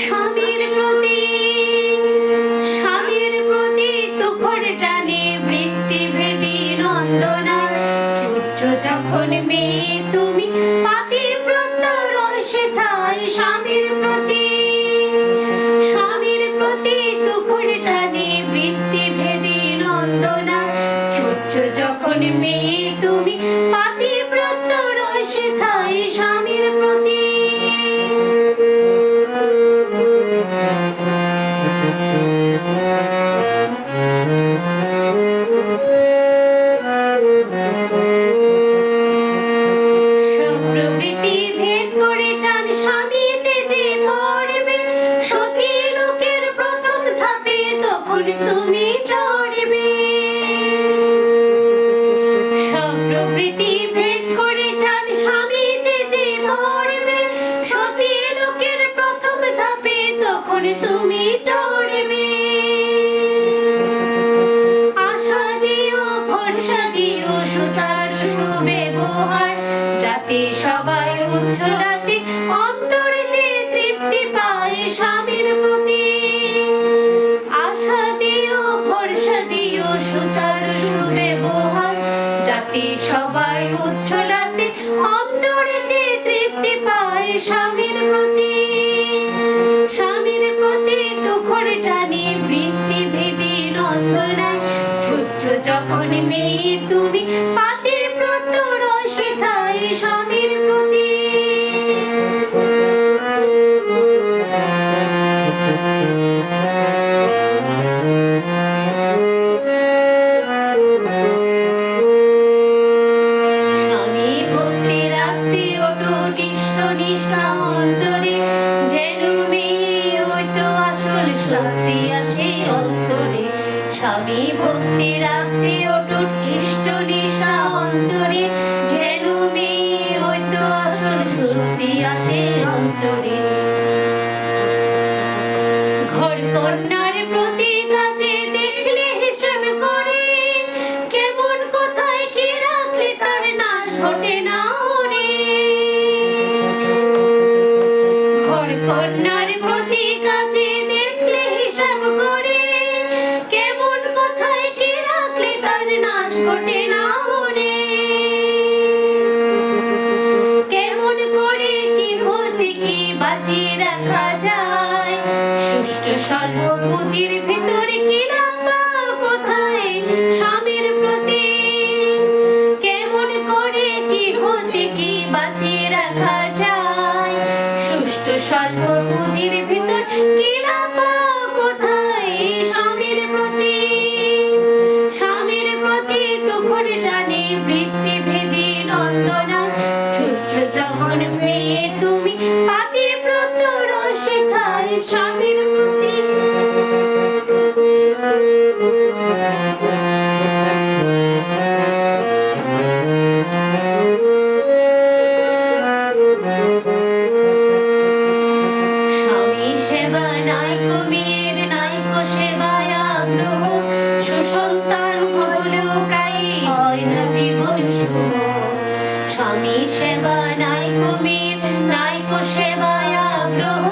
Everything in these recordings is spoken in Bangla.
স্বামীর প্রতি তুখর টানে বৃত্তি ভেদি নন্দনা ছুটছ যখন মেয়ে তুমি পাতিব্রত রসে থাই স্বামীর প্রতি তুখর টানে বৃত্তি ভেদি নন্দনা ছুটছ যখন মেয়ে তুমি পাতিব্রত রসে থাই স্বামীর প্রতি। তুমি চড়বে সম্প্রীতি ভেদ করে টান স্বামীতে যে মরবে সতী লোকের প্রথম ধাপে তখন তুমি চড়বে। আশা দিও ভরসা দিও সুতার সুব্যবহার যাতে সবাই উচ্ছলাতে অন্তরেতে তৃপ্তি পায় স্বামীর প্রতি। সুচার সুব্যবহার যাতে সবাই উচ্ছলাতে অন্তরেতে তৃপ্তি পায় স্বামীর প্রতি তুখর টানে বৃত্তি ভেদি নন্দনায় ছুটছ যখন মেয়ে তুমি পাতিব্রত রসে থাই স্বামীর প্রতি। অন্তরে যেন মেয়ে হইতো আসল শাস্তি আসে অন্তরে স্বামী ভক্তি রাখতে অটুট ইষ্ট নিষ্ঠা অন্তরে যেন মেয়ে হইতো আসল স্বস্তি আসে অন্তরে। ঘর কন্যার প্রতি কাজে দেখলে হিসেব করে কেমন কোথায় কি রাখলে তার নাশ ঘটে না। কন্যার প্রতি কাজে দেখলে হিসাব করে কেমন কোথায় কি রাখলে তার নাশ ঘটে না রে। কেমন করে কি হতে কি বাঁচিয়ে রাখা যায় সুষ্ঠু স্বল্প পুঁজির ভিতরে কি রাখবা কোথায় স্বামীর প্রতি। কেমন করে কি হতে কি বাঁচিয়ে রাখা যায় সুষ্ঠু স্বল্প পুঁজির ভিতর কি রাখবা কোথায় স্বামীর প্রতি তুখর টানে বৃত্তি ভেদি নন্দনা ছুটছ যখন মেয়ে তুমি পাতিব্রত রসে থাই স্বামীর প্রতি। স্বামী সেবা নাইকো মেয়ের নাইকো সেবায় আগ্রহ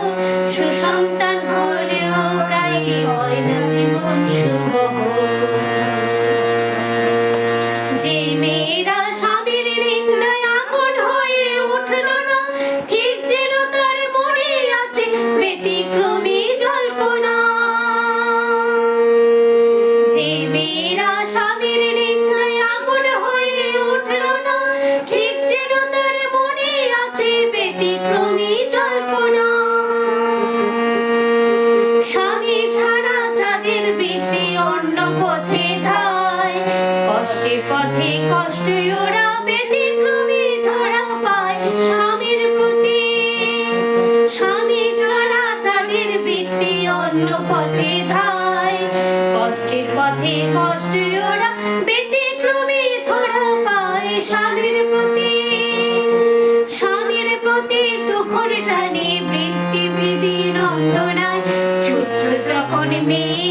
সুসন্তান হলেও প্রায় হয় না জীবন শুভ। যে মেয়েরা স্বামীর নিন্দায় আগুন হয়ে উঠল না ঠিক যেন তার মনে আছে ব্যতিক্রমী জল্পনা। যে মেয়েরা স্বামীর নিন্দায় আগুন হয়ে উঠল না ঠিক যেন তার মনে আছে ব্যতিক্রমী জল্পনা। স্বামী ছাড়া যাদের বৃত্তি অন্য পথে ধায় কষ্টের পথে কষ্ট ওরা ব্যতিক্রমী ধরা পায় স্বামীর প্রতি। স্বামী ছাড়া যাদের বৃত্তি অন্য পথে ধায় কষ্টের পথে কষ্ট ওরা ব্যতিক্রমী ধরা পায় স্বামীর প্রতি তুখর টানে বৃত্তি ভেদি নন্দনায় ছুটছ যখন মেয়ে